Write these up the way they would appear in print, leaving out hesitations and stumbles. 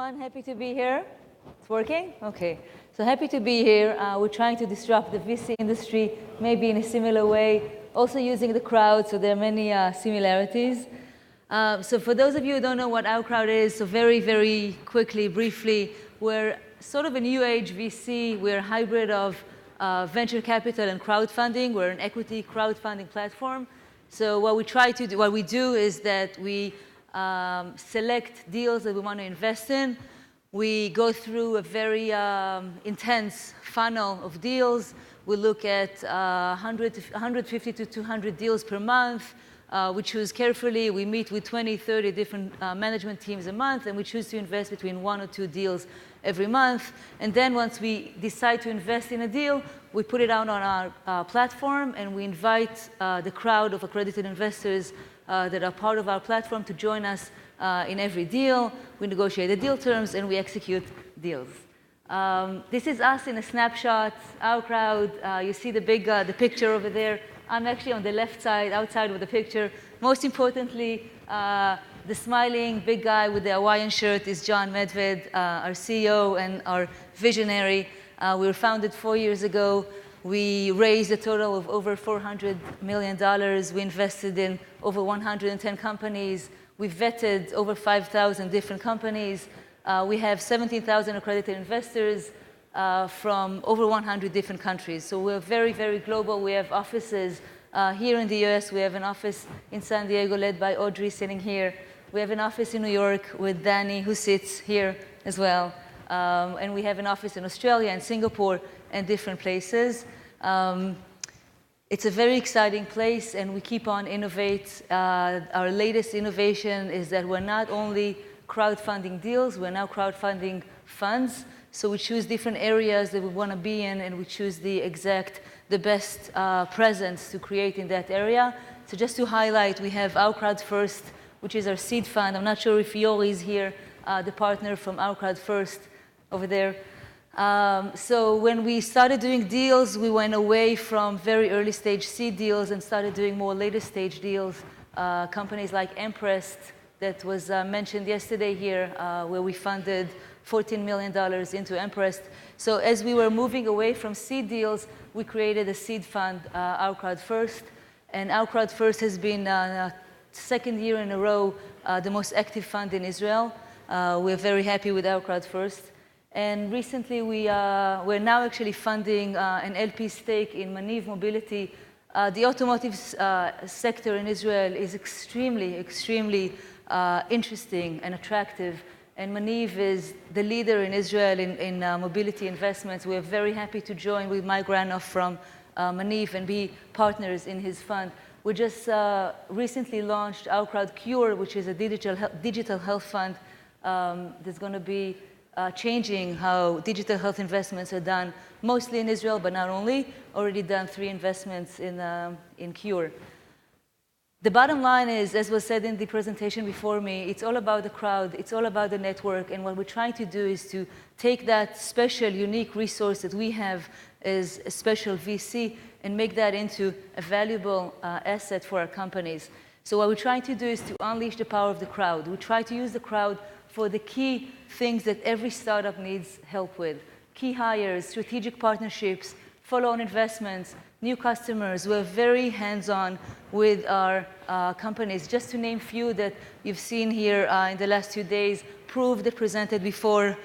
everyone. Happy to be here. It's working? Okay. So happy to be here. We're trying to disrupt the VC industry, maybe in a similar way, also using the crowd, so there are many similarities. So for those of you who don't know what OurCrowd is, so very, very quickly, briefly, we're sort of a new age VC. We're a hybrid of venture capital and crowdfunding. We're an equity crowdfunding platform. So what we do is that we select deals that we want to invest in. We go through a very intense funnel of deals. We look at 150 to 200 deals per month. We choose carefully. We meet with 20, 30 different management teams a month, and we choose to invest between 1 or 2 deals every month. And then once we decide to invest in a deal, we put it out on our platform, and we invite the crowd of accredited investors that are part of our platform to join us in every deal. We negotiate the deal terms, and we execute deals. This is us in a snapshot, OurCrowd. You see the picture over there. I'm actually on the left side, outside of the picture. Most importantly, the smiling big guy with the Hawaiian shirt is John Medved, our CEO and our visionary. We were founded 4 years ago. We raised a total of over $400 million. We invested in over 110 companies. We vetted over 5,000 different companies. We have 17,000 accredited investors from over 100 different countries. So we're very, very global. We have offices here in the US. We have an office in San Diego led by Audrey sitting here. We have an office in New York with Danny, who sits here as well. And we have an office in Australia and Singapore and different places. It's a very exciting place, and we keep on innovate. Our latest innovation is that we're not only crowdfunding deals, we're now crowdfunding funds. So we choose different areas that we want to be in, and we choose the best presence to create in that area. So just to highlight, we have OurCrowd First, which is our seed fund. I'm not sure if Yori is here, the partner from OurCrowd First over there. So when we started doing deals, we went away from very early stage seed deals and started doing more later stage deals. Companies like Empress, that was mentioned yesterday here, where we funded $14 million into Empress. So as we were moving away from seed deals, we created a seed fund, OurCrowd First. And OurCrowd First has been second year in a row the most active fund in Israel. We're very happy with OurCrowd First. And recently, we're now actually funding an LP stake in Maniv Mobility. The automotive sector in Israel is extremely, extremely interesting and attractive. And Maniv is the leader in Israel in mobility investments. We're very happy to join with Mike Granoff from Maniv and be partners in his fund. We just recently launched OurCrowd Cure, which is a digital health fund that's going to be changing how digital health investments are done, mostly in Israel, but not only. Already done 3 investments in Cure. The bottom line is, as was said in the presentation before me, it's all about the crowd, it's all about the network, and what we're trying to do is to take that special, unique resource that we have as a special VC and make that into a valuable asset for our companies. So what we're trying to do is to unleash the power of the crowd. We try to use the crowd for the key things that every startup needs help with. Key hires, strategic partnerships, follow-on investments, new customers. We're very hands-on with our companies. Just to name few that you've seen here in the last 2 days, Prove that presented before,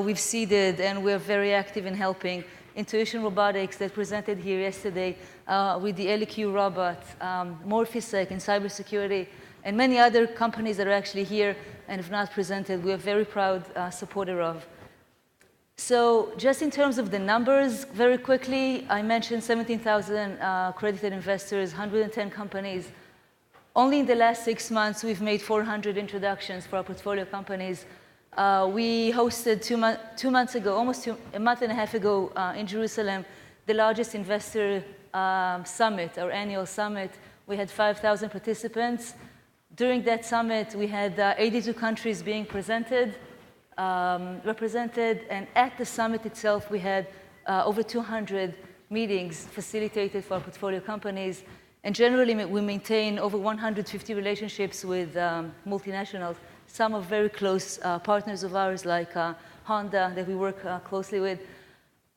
we've seeded, and we're very active in helping. Intuition Robotics that presented here yesterday with the LEQ robot, Morphisec in cybersecurity, and many other companies that are actually here and have not presented. We are very proud supporter of. So just in terms of the numbers, very quickly, I mentioned 17,000 accredited investors, 110 companies. Only in the last 6 months, we've made 400 introductions for our portfolio companies. We hosted 2 months ago, almost a month and a half ago in Jerusalem, the largest investor summit, our annual summit. We had 5,000 participants. During that summit, we had 82 countries being represented, and at the summit itself, we had over 200 meetings facilitated for our portfolio companies. And generally, we maintain over 150 relationships with multinationals. Some are very close partners of ours, like Honda, that we work closely with.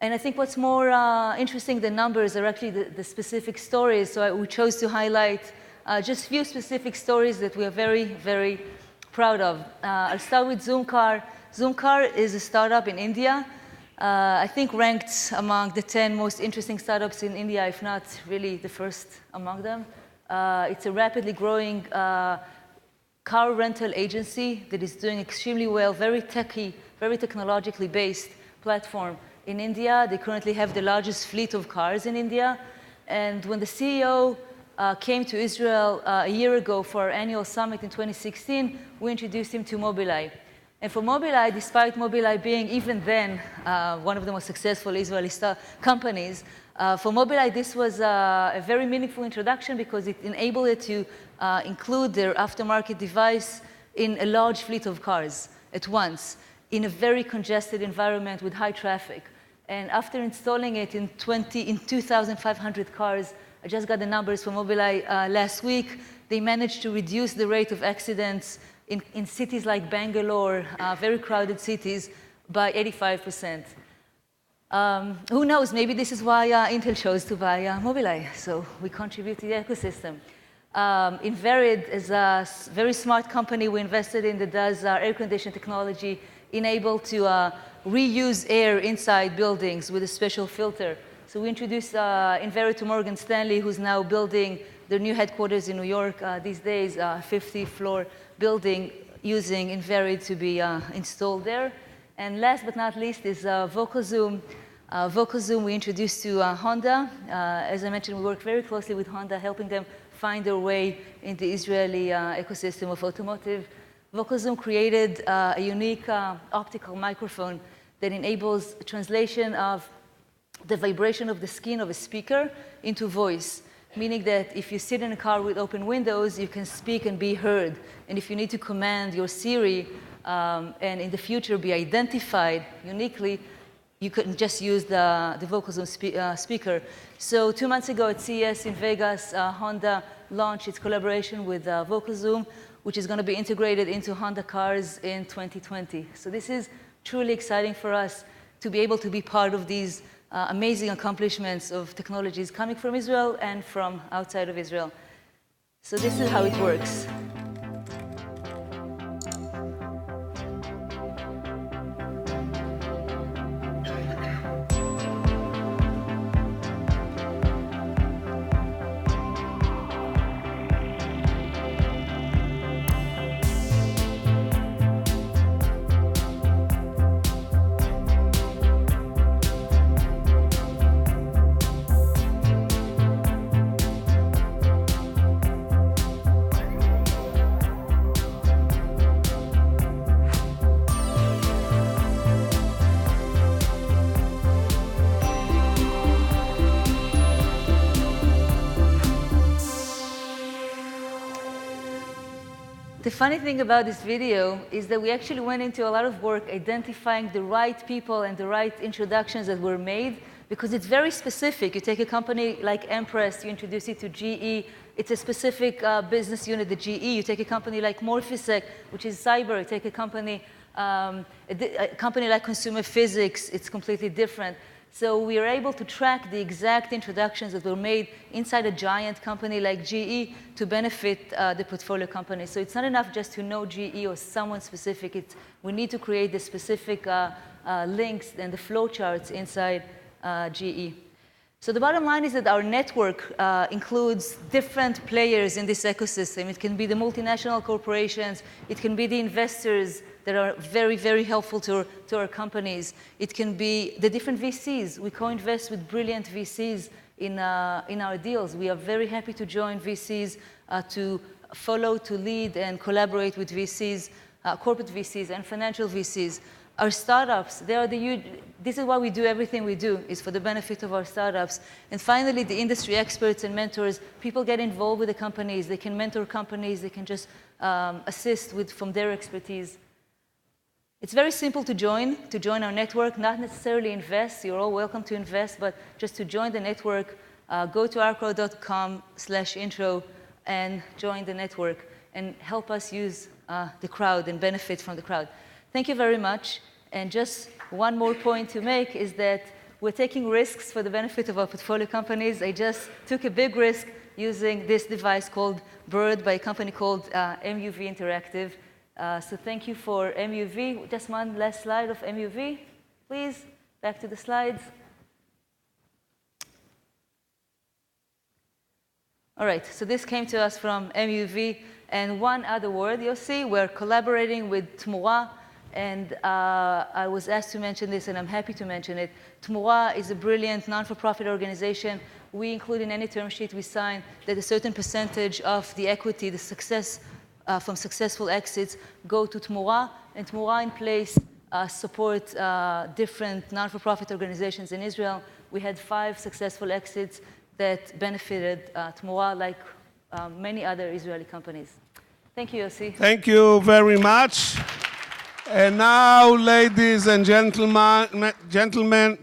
And I think what's more interesting than numbers are actually the specific stories. So we chose to highlight just a few specific stories that we are very, very proud of. I'll start with Zoomcar. Zoomcar is a startup in India. I think ranked among the 10 most interesting startups in India, if not really the first among them. It's a rapidly growing car rental agency that is doing extremely well, very techy, very technologically based platform in India. They currently have the largest fleet of cars in India. And when the CEO came to Israel a year ago for our annual summit in 2016, we introduced him to Mobileye. And for Mobileye, despite Mobileye being even then one of the most successful Israeli companies, for Mobileye this was a very meaningful introduction because it enabled it to include their aftermarket device in a large fleet of cars at once in a very congested environment with high traffic. And after installing it in 2,500 cars, I just got the numbers from Mobileye last week, they managed to reduce the rate of accidents in cities like Bangalore, very crowded cities, by 85%. Who knows, maybe this is why Intel chose to buy Mobileye, so we contribute to the ecosystem. Inverid is a very smart company we invested in that does air conditioning technology, enabled to reuse air inside buildings with a special filter. So we introduced Inverid to Morgan Stanley, who's now building their new headquarters in New York these days, 50-floor building using Inverid to be installed there. And last but not least is VocaZoom. VocaZoom we introduced to Honda. As I mentioned, we work very closely with Honda, helping them find their way in the Israeli ecosystem of automotive. VocaZoom created a unique optical microphone that enables translation of the vibration of the skin of a speaker into voice, meaning that if you sit in a car with open windows, you can speak and be heard. And if you need to command your Siri and in the future be identified uniquely, you can just use the VocaZoom speaker. So 2 months ago at CES in Vegas, Honda launched its collaboration with VocaZoom, which is going to be integrated into Honda cars in 2020. So this is truly exciting for us to be able to be part of these amazing accomplishments of technologies coming from Israel and from outside of Israel. So this is how it works. The funny thing about this video is that we actually went into a lot of work identifying the right people and the right introductions that were made, because it's very specific. You take a company like Empress, you introduce it to GE, it's a specific business unit at GE. You take a company like Morphisec, which is cyber. You take a company like Consumer Physics, it's completely different. So we are able to track the exact introductions that were made inside a giant company like GE to benefit the portfolio companies. So it's not enough just to know GE or someone specific. We need to create the specific links and the flowcharts inside GE. So the bottom line is that our network includes different players in this ecosystem. It can be the multinational corporations. It can be the investors that are very, very helpful to our companies. It can be the different VCs. We co-invest with brilliant VCs in our deals. We are very happy to join VCs, to follow, to lead, and collaborate with VCs, corporate VCs, and financial VCs. Our startups, this is why we do everything we do, is for the benefit of our startups. And finally, the industry experts and mentors, people get involved with the companies. They can mentor companies. They can just assist from their expertise. It's very simple to join our network, not necessarily invest. You're all welcome to invest, but just to join the network, go to OurCrowd.com/intro and join the network and help us use the crowd and benefit from the crowd. Thank you very much. And just one more point to make is that we're taking risks for the benefit of our portfolio companies. I just took a big risk using this device called Bird by a company called MUV Interactive. So thank you for MUV. Just one last slide of MUV, please. Back to the slides. All right, so this came to us from MUV. And one other word, you'll see, we're collaborating with Tmura. And I was asked to mention this, and I'm happy to mention it. Tmura is a brilliant non-for-profit organization. We include in any term sheet we sign that a certain percentage of the equity, the success from successful exits, go to Tmura. And Tmura in place support different non-for-profit organizations in Israel. We had 5 successful exits that benefited Tmura, like many other Israeli companies. Thank you, Yossi. Thank you very much. And now, ladies and gentlemen,